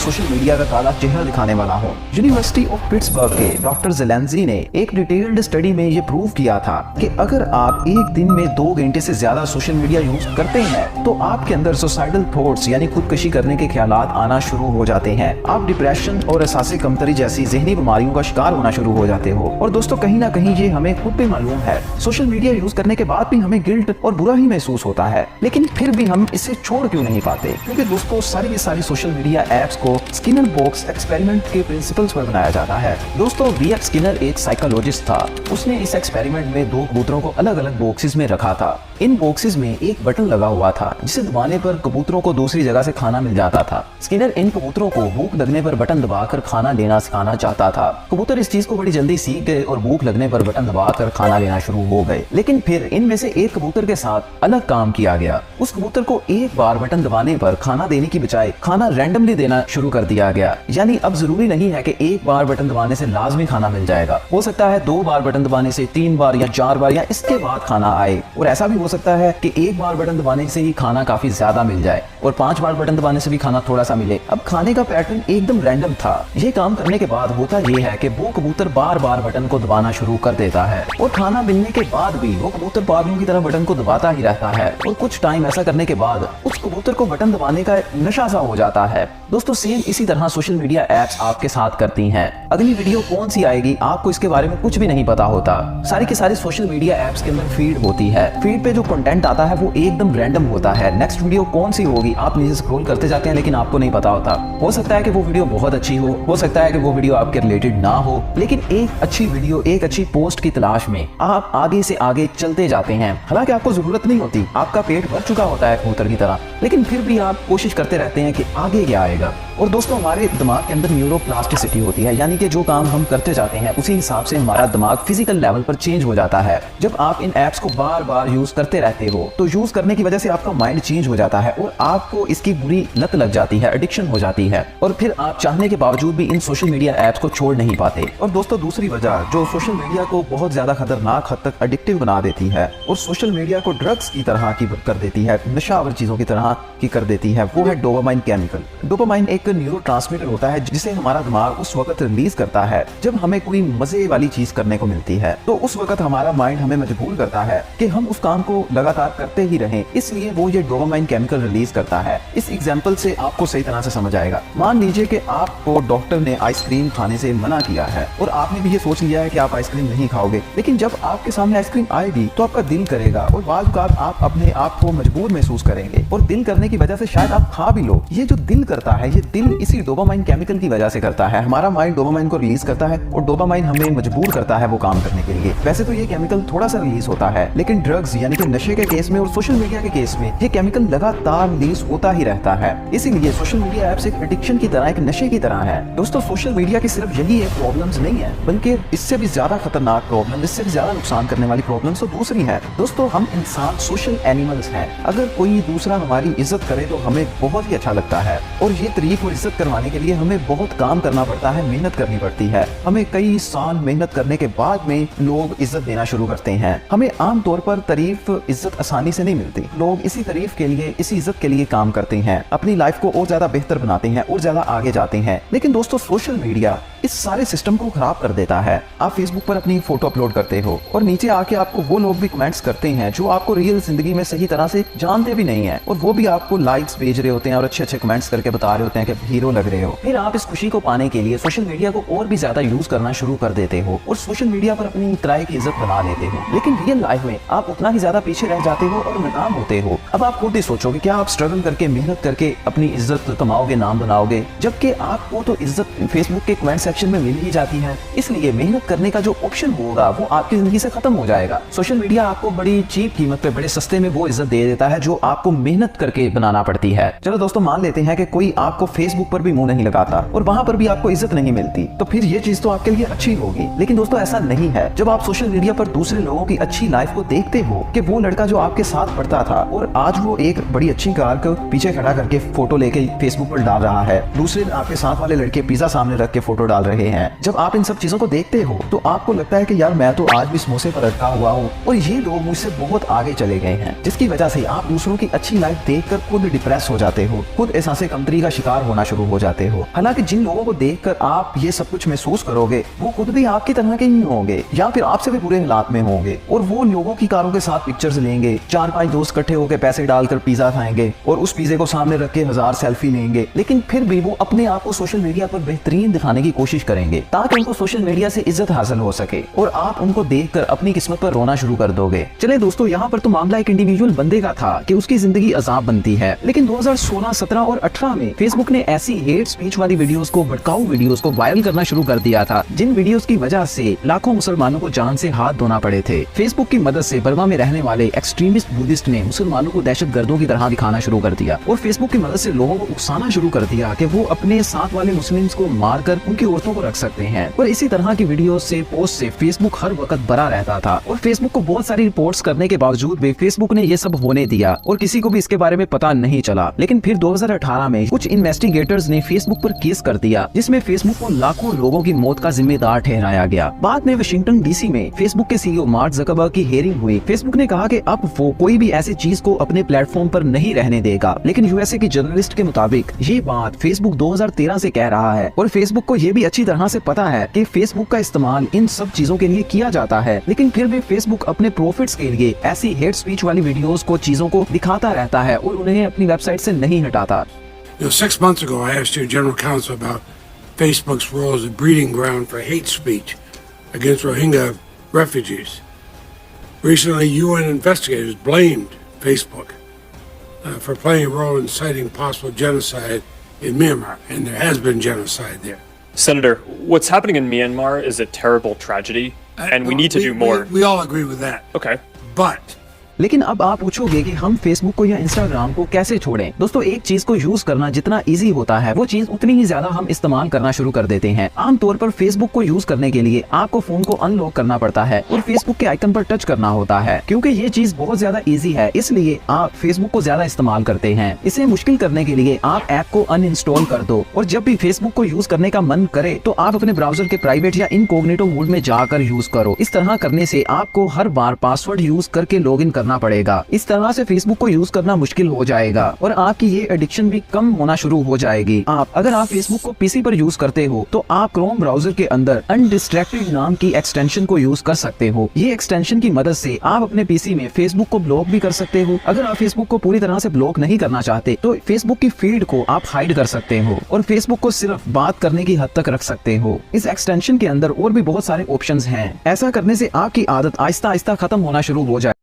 Social media का काला चेहरा दिखाने वाला हूँ। यूनिवर्सिटी ऑफ पिट्सबर्ग के डॉक्टर ज़ेलेंस्की ने एक डिटेल्ड स्टडी में ये प्रूव किया था कि अगर आप एक दिन में 2 घंटे से ज्यादा सोशल मीडिया यूज करते हैं तो आपके अंदर सुसाइडल थॉट्स यानी खुदकुशी करने के ख्यालात आना शुरू हो जाते हैं। आप डिप्रेशन और एहसास कमतरी जैसी ज़हनी बीमारियों का शिकार होना शुरू हो जाते हो। और दोस्तों कहीं ना कहीं ये हमें खुद भी मालूम है। सोशल मीडिया यूज करने के बाद भी हमें गिल्ट और बुरा ही महसूस होता है, लेकिन फिर भी हम इसे छोड़ क्यों नहीं पाते? क्योंकि दोस्तों सारी की सारी सोशल मीडिया एप्स को स्किनर बॉक्स एक्सपेरिमेंट के प्रिंसिपल्स पर बनाया जाता है। दोस्तों V.F. स्किनर एक साइकोलॉजिस्ट था। उसने इस एक्सपेरिमेंट में 2 कबूतरों को अलग अलग बॉक्सेस में रखा था। इन बॉक्सेस में एक बटन लगा हुआ था जिसे दबाने पर कबूतरों को दूसरी जगह से खाना मिल जाता था। स्किनर इन कबूतरों को भूख लगने पर बटन दबाकर खाना लेना सिखाना चाहता था। कबूतर इस चीज को बड़ी जल्दी सीख गए और भूख लगने पर बटन दबाकर खाना लेना शुरू हो गए। लेकिन फिर इनमें से एक कबूतर के साथ अलग काम किया गया। उस कबूतर को एक बार बटन दबाने पर खाना देने की बजाय खाना रैंडमली देना शुरू कर दिया गया। यानी अब जरूरी नहीं है कि एक बार बटन दबाने से लाजमी खाना मिल जाएगा। हो सकता है 2 बार बटन दबाने से 3 बार या 4 बार या इसके बाद खाना आए। और ऐसा भी हो सकता है कि एक बार बटन दबाने से ही खाना काफी ज्यादा मिल जाए और 5 बार बटन दबाने से भी खाना थोड़ा सा मिले। अब खाने का पैटर्न एकदम रैंडम था। ये काम करने के बाद होता यह है कि वो कबूतर बार बार बटन को दबाना शुरू कर देता है और खाना मिलने के बाद भी वो कबूतर पागलों की तरह बटन को दबाता ही रहता है। और कुछ टाइम ऐसा करने के बाद उस कबूतर को बटन दबाने का नशा सा हो जाता है। दोस्तों सेम इसी तरह सोशल मीडिया एप्स आपके साथ करती हैं। अगली वीडियो कौन सी आएगी आपको इसके बारे में कुछ भी नहीं पता होता। सारी के सारी सोशल मीडिया एप्स के अंदर फीड होती है। फीड पे जो कंटेंट आता है वो एकदम रैंडम होता है। नेक्स्ट वीडियो कौन सी होगी आप नीचे स्क्रॉल करते जाते हैं, लेकिन आपको नहीं पता होता। हो सकता है कि वो वीडियो बहुत अच्छी हो सकता है कि वो वीडियो आपके रिलेटेड ना हो, लेकिन एक अच्छी वीडियो, एक अच्छी पोस्ट की तलाश में आप आगे से आगे चलते जाते हैं। हालांकि आपको जरूरत नहीं होती, आपका पेट भर चुका होता है कबूतर की तरह, लेकिन फिर भी आप कोशिश करते रहते हैं कि आगे क्या आएगा। और दोस्तों हमारे दिमाग के अंदर न्यूरोप्लास्टिसिटी होती है, यानी कि जो काम हम करते जाते हैं उसी हिसाब से हमारा दिमाग फिजिकल लेवल पर चेंज हो जाता है। जब आप इन एप्स को बार बार यूज करते रहते हो तो यूज करने की वजह से आपका माइंड चेंज हो जाता है और आपको इसकी बुरी लत लग जाती है, एडिक्शन हो जाती है और फिर आप चाहने के बावजूद भी इन सोशल मीडिया एप्स को छोड़ नहीं पाते। और दोस्तों दूसरी वजह जो सोशल मीडिया को बहुत ज्यादा खतरनाक हद तक एडिक्टिव बना देती है और सोशल मीडिया को ड्रग्स की तरह की कर देती है, नशावर चीजों की तरह की कर देती है, वो है डोपामाइन केमिकल। डोपामाइन एक न्यूरोट्रांसमीटर होता है जिसे हमारा दिमाग उस वक्त रिलीज करता है जब हमें कोई मजे वाली चीज करने को मिलती है। तो उस वक्त हमारा माइंड हमें मजबूर करता है कि हम उस काम को लगातार करते ही रहें, इसलिए वो ये डोपामाइन केमिकल रिलीज करता है। इस एग्जांपल से आपको सही तरह से समझ आएगा। मान लीजिए कि आपको डॉक्टर ने आइसक्रीम खाने से मना किया है और आपने भी ये सोच लिया है कि आप आइसक्रीम नहीं खाओगे, लेकिन जब आपके सामने आइसक्रीम आएगी तो आपका दिल करेगा और बाद आप अपने आप को मजबूर महसूस करेंगे और दिल करने की वजह से शायद आप खा भी लो। ये जो दिल करता है, ये दिल इसी डोपामाइन केमिकल की वजह से करता है। हमारा माइंड डोपामाइन को रिलीज करता है और डोपामाइन हमें मजबूर करता है वो काम करने के लिए। वैसे तो ये केमिकल थोड़ा सा रिलीज होता है, लेकिन ड्रग्स यानी कि नशे के केस में और सोशल मीडिया के केस में ये केमिकल लगातार रिलीज होता ही रहता है। इसीलिए सोशल मीडिया ऐप्स एक एडिक्शन की तरह, एक नशे की तरह है। दोस्तों सोशल मीडिया की सिर्फ यही एक प्रॉब्लम्स नहीं है, बल्कि इससे भी ज्यादा खतरनाक प्रॉब्लम, इससे भी ज्यादा नुकसान करने वाली प्रॉब्लम्स तो दूसरी है। दोस्तों हम इंसान सोशल एनिमल्स हैं। अगर कोई दूसरा हमारी इज्जत करे तो हमें बहुत ही अच्छा लगता है और ये तारीफ और इज्जत करवाने के लिए हमें बहुत काम करना पड़ता है, मेहनत करनी पड़ती है। हमें कई साल मेहनत करने के बाद में लोग इज्जत देना शुरू करते हैं। हमें आमतौर पर तारीफ, इज्जत आसानी से नहीं मिलती। लोग इसी तारीफ के लिए, इसी इज्जत के लिए काम करते हैं, अपनी लाइफ को और ज्यादा बेहतर बनाते हैं और ज्यादा आगे जाते हैं। लेकिन दोस्तों सोशल मीडिया इस सारे सिस्टम को खराब कर देता है। आप फेसबुक पर अपनी फोटो अपलोड करते हो और नीचे आके आपको वो लोग भी कमेंट्स करते हैं जो आपको रियल जिंदगी में सही तरह से जानते भी नहीं है और वो भी आपको लाइक्स भेज रहे होते हैं और अच्छे अच्छे कमेंट्स करके बता रहे होते हैं कि हीरो लग रहे हो। फिर आप इस खुशी को पाने के लिए सोशल मीडिया को और भी ज्यादा यूज करना शुरू कर देते हो और सोशल मीडिया पर अपनी किराए की इज्जत बना लेते हो। लेकिन रियल लाइफ में आप उतना ही ज्यादा पीछे रह जाते हो और नाकाम होते हो। अब आप खुद ही सोचोगे क्या आप स्ट्रगल करके, मेहनत करके अपनी इज्जत कमाओगे, नाम बनाओगे, जबकि आपको तो इज्जत फेसबुक के कमेंट सेक्शन में मिल ही जाती है। इसलिए मेहनत करने का जो ऑप्शन होगा वो आपकी जिंदगी से खत्म हो जाएगा। सोशल मीडिया आपको बड़ी चीप कीमत पे, बड़े सस्ते में वो इज्जत दे देता है जो आपको मेहनत करके बनाना पड़ती है। चलो दोस्तों मान लेते हैं कि कोई आपको फेसबुक पर भी मुंह नहीं लगाता और वहां पर भी आपको इज्जत नहीं मिलती, तो फिर ये चीज तो आपके लिए अच्छी होगी। लेकिन दोस्तों ऐसा नहीं है। जब आप सोशल मीडिया पर दूसरे लोगों की अच्छी लाइफ को देखते हो कि वो लड़का जो आपके साथ पढ़ता था और आज वो एक बड़ी अच्छी कार को पीछे खड़ा करके फोटो लेके फेसबुक पर डाल रहा है, दूसरे आपके साथ वाले लड़के पिज्जा सामने रख के फोटो डाल डाल रहे हैं। जब आप इन सब चीजों को देखते हो तो आपको लगता है कि यार मैं तो आज भी समोसे पर अटका हुआ हूँ और ये लोग मुझसे बहुत आगे चले गए हैं, जिसकी वजह से आप दूसरों की अच्छी लाइफ देखकर खुद डिप्रेस हो जाते हो, खुद एहसास कमतरी का शिकार होना शुरू हो जाते हो। हालांकि जिन लोगों को देखकर आप ये सब कुछ महसूस करोगे वो खुद भी आपकी तरह के ही होंगे या फिर आपसे भी बुरे हालात में होंगे, और वो लोगों की कारों के साथ पिक्चर्स लेंगे, 4-5 दोस्त इकट्ठे होकर पैसे डालकर पिज्जा खाएंगे और उस पिज्जे को सामने रख के 1000 सेल्फी लेंगे, लेकिन फिर भी वो अपने आप को सोशल मीडिया पर बेहतरीन दिखाने की कोशिश करेंगे ताकि उनको सोशल मीडिया से इज्जत हासिल हो सके, और आप उनको देखकर अपनी किस्मत पर रोना शुरू कर दोगे। चले दोस्तों, यहाँ पर तो मामला एक इंडिविजुअल बंदे का था कि उसकी जिंदगी अजाब बनती है, लेकिन 2016, 17 और 18 में फेसबुक ने ऐसी हेट स्पीच वाली वीडियोस को, भड़काऊ वीडियोस को वायरल करना शुरू कर दिया था, जिन वीडियोस की वजह से लाखों मुसलमानों को जान से हाथ धोना पड़े थे। फेसबुक की मदद से बर्मा में रहने वाले एक्सट्रीमिस्ट बुद्धिस्ट ने मुसलमानों को दहशतगर्दों की तरह दिखाना शुरू कर दिया और फेसबुक की मदद से लोगों को उकसाना शुरू कर दिया कि वो अपने साथ वाले मुस्लिम्स को मारकर उनकी औरतों को रख सकते हैं। और इसी तरह की वीडियो से, पोस्ट से फेसबुक हर वक्त बरा रहता था, और फेसबुक को बहुत सारी रिपोर्ट्स करने के बावजूद भी फेसबुक ने ये सब होने दिया और किसी को भी इसके बारे में पता नहीं चला। लेकिन फिर 2018 में कुछ इन्वेस्टिगेटर्स ने फेसबुक पर केस कर दिया, जिसमें फेसबुक को लाखों लोगों की मौत का जिम्मेदार ठहराया गया। बाद में वाशिंगटन डीसी में फेसबुक के सीईओ मार्क ज़करबर्ग की हियरिंग हुई। फेसबुक ने कहा कि अब वो कोई भी ऐसी चीज को अपने प्लेटफॉर्म पर नहीं रहने देगा, लेकिन यूएसए की जर्नलिस्ट के मुताबिक ये बात फेसबुक 2013 से कह रहा है, और फेसबुक को ये भी अच्छी तरह से पता है कि फेसबुक का इस्तेमाल इन सब चीजों के लिए किया जाता है, लेकिन फिर भी फेसबुक अपने प्रॉफिट्स के लिए ऐसी हेट स्पीच वाली वीडियोस को, चीजों को दिखाता रहता है और उन्हें अपनी वेबसाइट से नहीं हटाता। 6 months ago, I asked your general counsel about Facebook's role as a breeding ground for hate speech against Rohingya refugees. Recently, UN investigators blamed Facebook for playing a role in inciting possible genocide in Myanmar, and there has been genocide there. Senator, what's happening in Myanmar is a terrible tragedy, and we need to do more. We all agree with that. Okay. But लेकिन अब आप पूछोगे कि हम Facebook को या Instagram को कैसे छोड़ें। दोस्तों, एक चीज को यूज करना जितना इजी होता है वो चीज उतनी ही ज्यादा हम इस्तेमाल करना शुरू कर देते हैं। आमतौर पर फेसबुक को यूज करने के लिए आपको फोन को अनलॉक करना पड़ता है और फेसबुक के आइकन पर टच करना होता है। क्योंकि ये चीज बहुत ज्यादा इजी है, इसलिए आप फेसबुक को ज्यादा इस्तेमाल करते हैं। इसे मुश्किल करने के लिए आप ऐप को अनइंस्टॉल कर दो, और जब भी फेसबुक को यूज करने का मन करे तो आप अपने ब्राउजर के प्राइवेट या इनकॉग्निटो मोड में जाकर यूज करो। इस तरह करने से आपको हर बार पासवर्ड यूज करके लॉग इन करना पड़ेगा। इस तरह से फेसबुक को यूज करना मुश्किल हो जाएगा और आपकी ये एडिक्शन भी कम होना शुरू हो जाएगी। अगर आप फेसबुक को पीसी पर यूज करते हो तो आप क्रोम ब्राउजर के अंदर अनडिस्ट्रैक्टेड नाम की एक्सटेंशन को यूज कर सकते हो। ये एक्सटेंशन की मदद से आप अपने पीसी में फेसबुक को ब्लॉक भी कर सकते हो। अगर आप फेसबुक को पूरी तरह से ब्लॉक नहीं करना चाहते तो फेसबुक की फीड को आप हाइड कर सकते हो और फेसबुक को सिर्फ बात करने की हद तक रख सकते हो। इस एक्सटेंशन के अंदर और भी बहुत सारे ऑप्शंस हैं। ऐसा करने से आपकी आदत आहिस्ता आहिस्ता खत्म होना शुरू हो जाए।